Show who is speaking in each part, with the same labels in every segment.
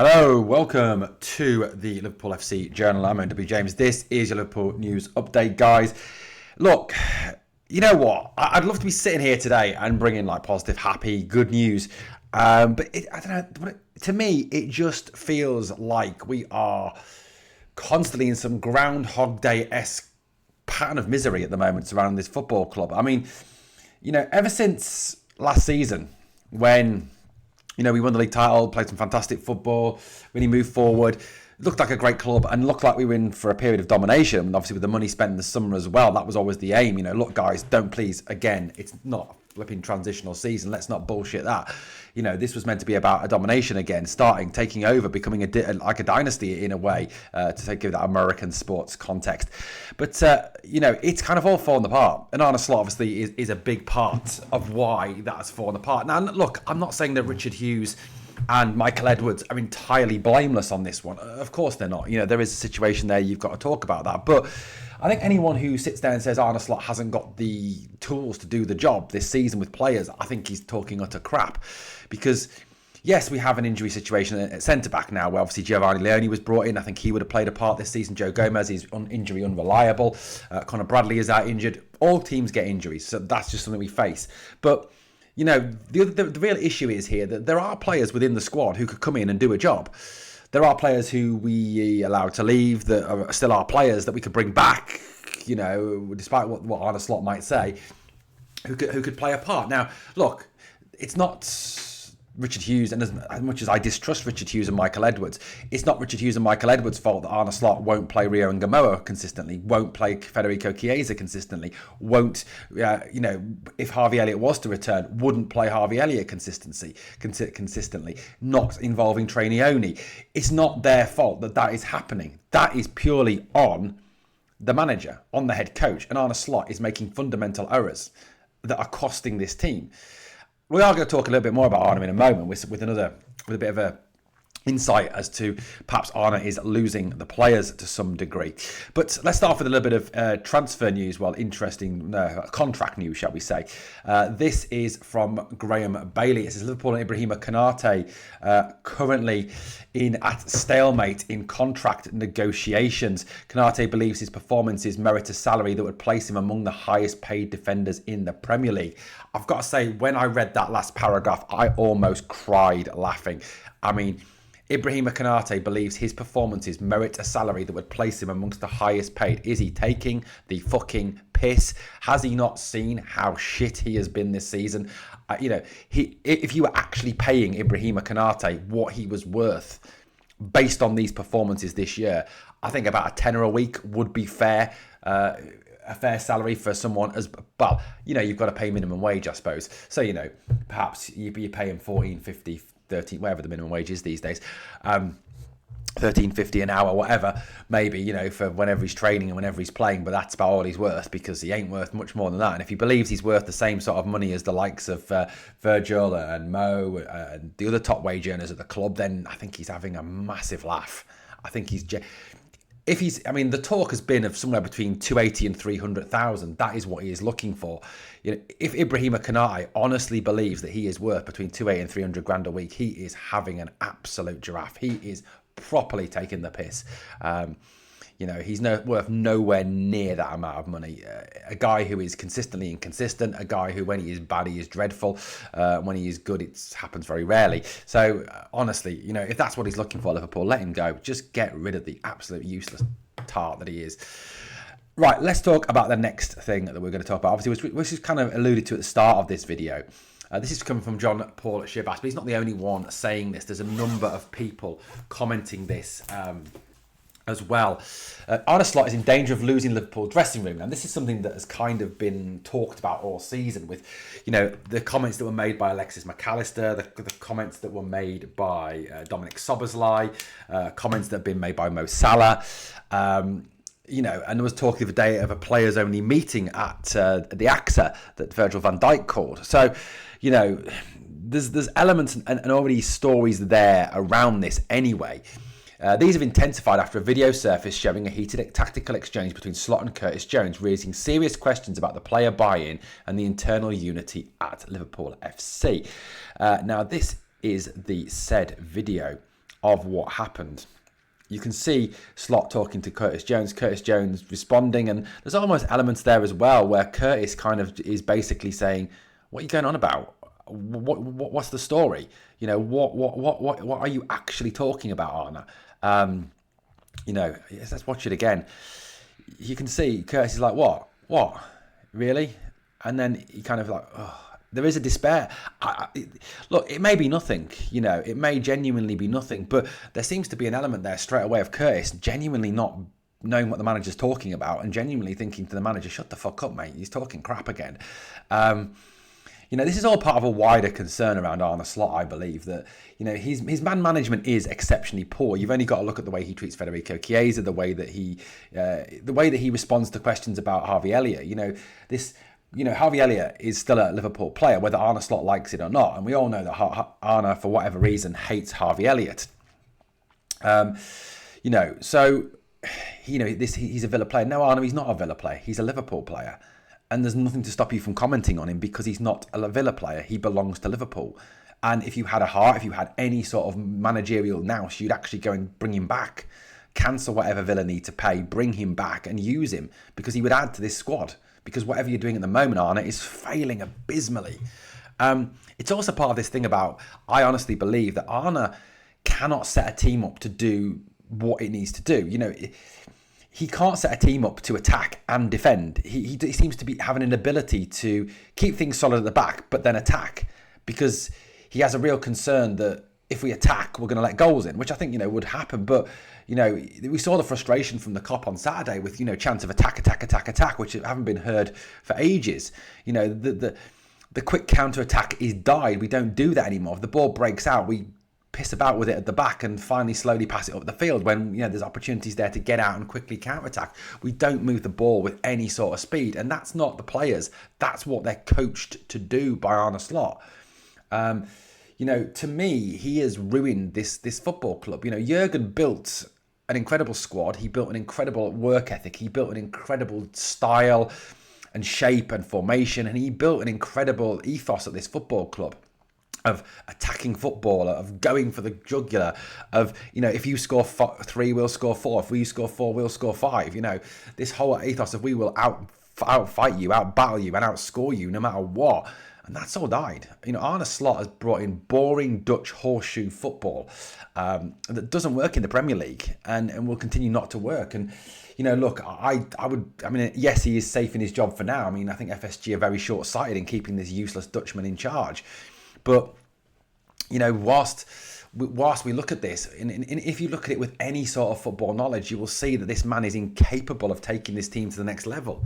Speaker 1: Hello, welcome to the Liverpool FC Journal. I'm Owen James. This is your Liverpool news update, guys. Look, you know what? I'd love to be sitting here today and bringing like positive, happy, good news. But I don't know. To me, it just feels like we are constantly in some Groundhog Day-esque pattern of misery at the moment surrounding this football club. I mean, ever since last season when we won the league title, played some fantastic football, really moved forward. It looked like a great club and looked like we were in for a period of domination. And obviously with the money spent in the summer as well, that was always the aim. Look, guys, don't please, again, it's not a flipping transitional season. Let's not bullshit that. This was meant to be about a domination again, taking over, becoming like a dynasty in a way, to give that American sports context. But, it's kind of all fallen apart. And Arne Slot obviously is a big part of why that's fallen apart. Now, look, I'm not saying that Richard Hughes and Michael Edwards are entirely blameless on this one. Of course they're not. There is a situation there, you've got to talk about that. But I think anyone who sits there and says Arne Slot hasn't got the tools to do the job this season with players, I think he's talking utter crap. Because, yes, we have an injury situation at centre-back now, where obviously Giovanni Leone was brought in. I think he would have played a part this season. Joe Gomez is injury unreliable. Conor Bradley is out injured. All teams get injuries, so that's just something we face. But the real issue is here that there are players within the squad who could come in and do a job. There are players who we allowed to leave that are still our players that we could bring back, despite what Arne Slot might say, who could play a part. Now, look, it's not Richard Hughes, and as much as I distrust Richard Hughes and Michael Edwards, it's not Richard Hughes and Michael Edwards' fault that Arne Slot won't play Rio and Gamoa consistently, won't play Federico Chiesa consistently, won't, if Harvey Elliott was to return, wouldn't play Harvey Elliott consistently, not involving Trainioni. It's not their fault that is happening. That is purely on the manager, on the head coach, and Arne Slot is making fundamental errors that are costing this team. We are going to talk a little bit more about Arne in a moment with a bit of a insight as to perhaps Arne is losing the players to some degree. But let's start off with a little bit of transfer news, interesting contract news, shall we say. This is from Graham Bailey. It says Liverpool and Ibrahima Konate currently at stalemate in contract negotiations. Konate believes his performances merit a salary that would place him among the highest paid defenders in the Premier League. I've got to say, when I read that last paragraph, I almost cried laughing. I mean, Ibrahima Konate believes his performances merit a salary that would place him amongst the highest paid. Is he taking the fucking piss? Has he not seen how shit he has been this season? If you were actually paying Ibrahima Konate what he was worth based on these performances this year, I think about a tenner a week would be fair. A fair salary for someone as well. You've got to pay minimum wage, I suppose. So perhaps you pay him 14.50, 13, whatever the minimum wage is these days, 13.50 an hour, whatever, maybe, for whenever he's training and whenever he's playing, but that's about all he's worth, because he ain't worth much more than that. And if he believes he's worth the same sort of money as the likes of Virgil and Mo and the other top wage earners at the club, then I think he's having a massive laugh. I think the talk has been of somewhere between 280 and 300,000. That is what he is looking for. If Ibrahima Konate honestly believes that he is worth between 280 and 300 grand a week, he is having an absolute giraffe. He is properly taking the piss. He's worth nowhere near that amount of money. A guy who is consistently inconsistent, a guy who, when he is bad, he is dreadful. When he is good, it happens very rarely. So, honestly, if that's what he's looking for, Liverpool, let him go. Just get rid of the absolute useless tart that he is. Right, let's talk about the next thing that we're going to talk about, obviously, which is kind of alluded to at the start of this video. This is coming from John Paul Shibas, but he's not the only one saying this. There's a number of people commenting this as well. Arne Slot is in danger of losing Liverpool dressing room. And this is something that has kind of been talked about all season with, the comments that were made by Alexis McAllister, the comments that were made by Dominic Szoboszlai, comments that have been made by Mo Salah. And there was talk the other day of a players-only meeting at the AXA that Virgil van Dijk called. So, there's elements and already stories there around this anyway. These have intensified after a video surfaced showing a heated tactical exchange between Slot and Curtis Jones, raising serious questions about the player buy-in and the internal unity at Liverpool FC. Now, this is the said video. of what happened. You can see Slot talking to Curtis Jones responding, and there's almost elements there as well where Curtis kind of is basically saying, "What are you going on about? What's the story? You know, what are you actually talking about, Arna?" You know, let's watch it again. You can see Curtis is like, "What, really?" And then he kind of like, "Oh." There is a despair. Look, it may be nothing, you know, it may genuinely be nothing, but there seems to be an element there straight away of Curtis genuinely not knowing what the manager's talking about and genuinely thinking to the manager, "Shut the fuck up, mate. He's talking crap again." You know, this is all part of a wider concern around Arne Slot, I believe, that, you know, his man management is exceptionally poor. You've only got to look at the way he treats Federico Chiesa, the way that he responds to questions about Harvey Elliott. You know, Harvey Elliott is still a Liverpool player, whether Arne Slot likes it or not. And we all know that Arne, for whatever reason, hates Harvey Elliott. You know, so, you know, he's a Villa player. No, Arne, he's not a Villa player. He's a Liverpool player. And there's nothing to stop you from commenting on him because he's not a Villa player. He belongs to Liverpool. And if you had a heart, if you had any sort of managerial nous, you'd actually go and bring him back. Cancel whatever Villa need to pay, bring him back and use him because he would add to this squad. Because whatever you're doing at the moment, Arne, is failing abysmally. It's also part of this thing about, I honestly believe that Arne cannot set a team up to do what it needs to do. You know, he can't set a team up to attack and defend. He seems to be having an ability to keep things solid at the back, but then attack. Because he has a real concern that if we attack, we're going to let goals in, which I think, you know, would happen. But, you know, we saw the frustration from the Kop on Saturday with, you know, chants of attack, which haven't been heard for ages. You know, the quick counter-attack is died. We don't do that anymore. If the ball breaks out, we piss about with it at the back and finally slowly pass it up the field when, you know, there's opportunities there to get out and quickly counter-attack. We don't move the ball with any sort of speed. And that's not the players. That's what they're coached to do by Arne Slot. You know, to me, he has ruined this football club. You know, Jurgen built an incredible squad. He built an incredible work ethic. He built an incredible style and shape and formation. And he built an incredible ethos at this football club of attacking football, of going for the jugular, of, you know, if you score 3, we'll score 4. If we score 4, we'll score 5. You know, this whole ethos of we will outfight you, outbattle you and outscore you no matter what. And that's all died. You know, Arne Slot has brought in boring Dutch horseshoe football that doesn't work in the Premier League and will continue not to work. And, you know, look, I mean, yes, he is safe in his job for now. I mean, I think FSG are very short-sighted in keeping this useless Dutchman in charge. But, you know, whilst we look at this, and if you look at it with any sort of football knowledge, you will see that this man is incapable of taking this team to the next level.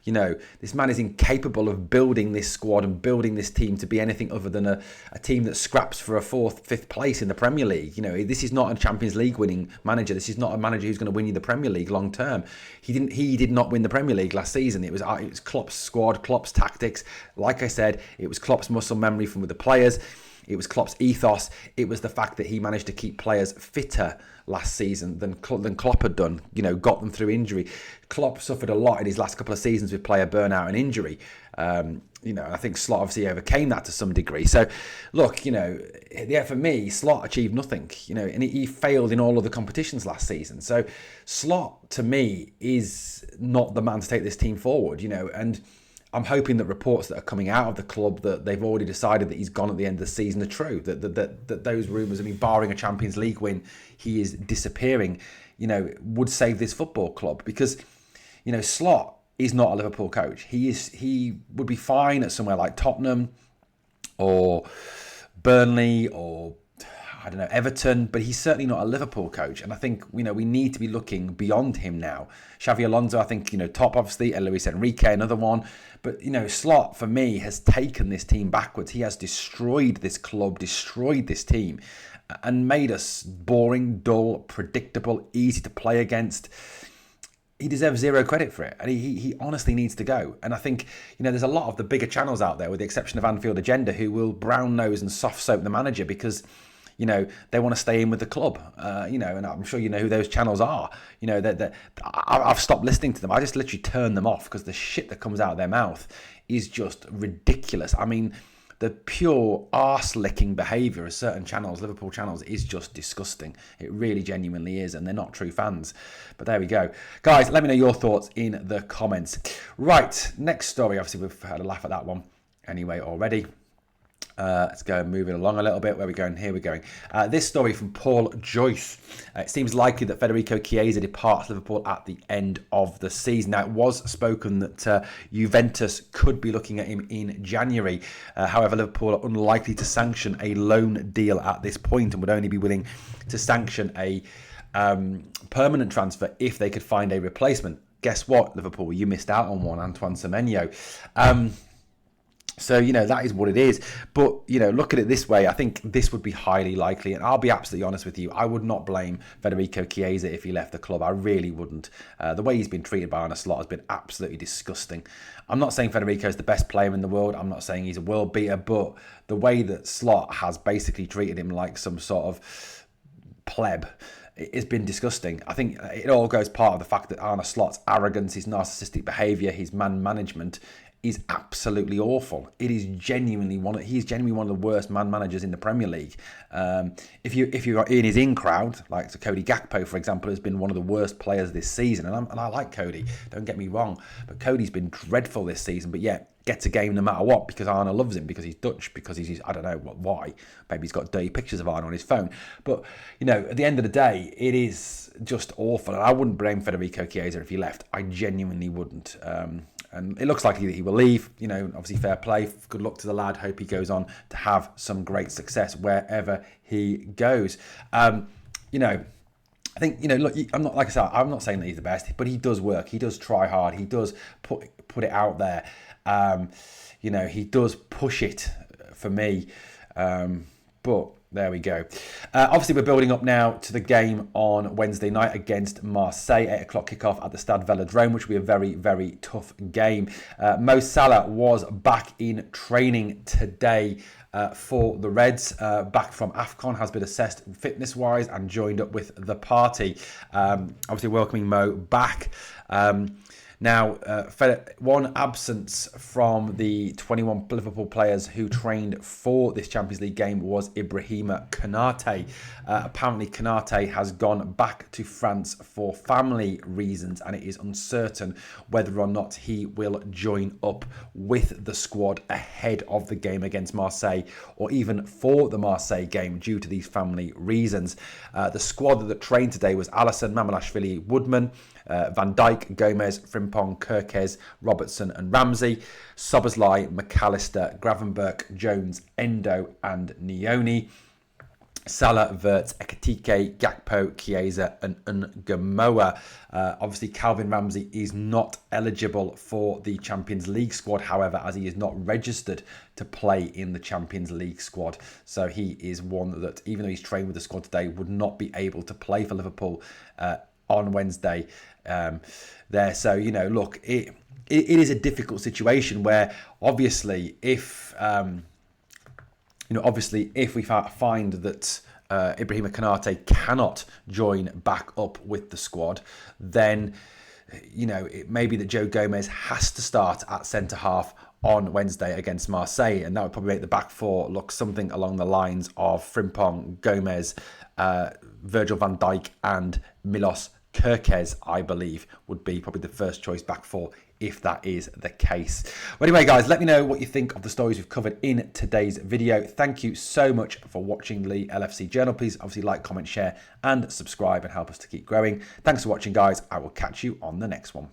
Speaker 1: You know, this man is incapable of building this squad and building this team to be anything other than a team that scraps for a 4th, 5th place in the Premier League. You know, this is not a Champions League winning manager. This is not a manager who's going to win you the Premier League long term. He did not win the Premier League last season. It was Klopp's squad, Klopp's tactics. Like I said, it was Klopp's muscle memory from with the players. It was Klopp's ethos. It was the fact that he managed to keep players fitter last season than Klopp had done, you know, got them through injury. Klopp suffered a lot in his last couple of seasons with player burnout and injury. You know, I think Slot obviously overcame that to some degree. So, look, you know, yeah, for me, Slot achieved nothing, you know, and he failed in all of the competitions last season. So, Slot, to me, is not the man to take this team forward, you know, and I'm hoping that reports that are coming out of the club that they've already decided that he's gone at the end of the season are true. That those rumours, I mean, barring a Champions League win, he is disappearing, you know, would save this football club. Because, you know, Slot is not a Liverpool coach. He would be fine at somewhere like Tottenham or Burnley or, I don't know, Everton, but he's certainly not a Liverpool coach. And I think, you know, we need to be looking beyond him now. Xavi Alonso, I think, you know, top, obviously, and Luis Enrique, another one. But, you know, Slot, for me, has taken this team backwards. He has destroyed this club, destroyed this team, and made us boring, dull, predictable, easy to play against. He deserves zero credit for it, and he honestly needs to go. And I think, you know, there's a lot of the bigger channels out there, with the exception of Anfield Agenda, who will brown nose and soft soap the manager because, you know, they want to stay in with the club, you know, and I'm sure you know who those channels are. You know, I've stopped listening to them. I just literally turn them off because the shit that comes out of their mouth is just ridiculous. I mean, the pure arse-licking behaviour of certain channels, Liverpool channels, is just disgusting. It really genuinely is, and they're not true fans. But there we go. Guys, let me know your thoughts in the comments. Right, next story. Obviously, we've had a laugh at that one anyway already. Let's go moving along a little bit. Where are we going? Here we're going. This story from Paul Joyce. It seems likely that Federico Chiesa departs Liverpool at the end of the season. Now, it was spoken that Juventus could be looking at him in January. However, Liverpool are unlikely to sanction a loan deal at this point and would only be willing to sanction a permanent transfer if they could find a replacement. Guess what, Liverpool? You missed out on one, Antoine Semenyo. So, that is what it is. But, look at it this way. I think this would be highly likely. And I'll be absolutely honest with you. I would not blame Federico Chiesa if he left the club. I really wouldn't. The way he's been treated by Arne Slot has been absolutely disgusting. I'm not saying Federico is the best player in the world. I'm not saying he's a world beater. But the way that Slot has basically treated him like some sort of pleb, it's been disgusting. I think it all goes part of the fact that Arne Slot's arrogance, his narcissistic behaviour, his man management is absolutely awful. He's genuinely one of the worst man managers in the Premier League. If you're in his in crowd, like so Cody Gakpo, for example, has been one of the worst players this season, and I like Cody. Don't get me wrong, but Cody's been dreadful this season. But yet gets a game no matter what because Arne loves him, because he's Dutch, because he's I don't know why. Maybe he's got dirty pictures of Arne on his phone. But at the end of the day, it is just awful, and I wouldn't blame Federico Chiesa if he left. I genuinely wouldn't. And it looks likely that he will leave. Obviously fair play. Good luck to the lad. Hope he goes on to have some great success wherever he goes. I think, look, I'm not saying that he's the best, but he does work. He does try hard. He does put it out there. He does push it for me. But there we go. Obviously, we're building up now to the game on Wednesday night against Marseille. 8 o'clock kickoff at the Stade Velodrome, which will be a very, very tough game. Mo Salah was back in training today for the Reds. Back from AFCON, has been assessed fitness-wise and joined up with the party. Obviously, welcoming Mo back. Now, one absence from the 21 Liverpool players who trained for this Champions League game was Ibrahima Konate. Apparently, Konate has gone back to France for family reasons, and it is uncertain whether or not he will join up with the squad ahead of the game against Marseille, or even for the Marseille game due to these family reasons. The squad that trained today was Alisson, Mamalashvili, Woodman, Van Dijk, Gomez, Frimpong, Kirkes, Robertson and Ramsey, Szoboszlai, McAllister, Gravenberch, Jones, Endo and Nioni, Salah, Wirtz, Ekitike, Gakpo, Chiesa and Ngamoa. Obviously, Calvin Ramsey is not eligible for the Champions League squad, however, as he is not registered to play in the Champions League squad. So he is one that, even though he's trained with the squad today, would not be able to play for Liverpool on Wednesday there. So, look, it is a difficult situation where obviously if we find that Ibrahima Konate cannot join back up with the squad, then it may be that Joe Gomez has to start at centre half on Wednesday against Marseille, and that would probably make the back four look something along the lines of Frimpong, Gomez, Virgil van Dijk and Milos Kirkes, I believe, would be probably the first choice back four if that is the case. Well, anyway, guys, let me know what you think of the stories we've covered in today's video. Thank you so much for watching the LFC Journal. Please obviously like, comment, share and subscribe and help us to keep growing. Thanks for watching, guys. I will catch you on the next one.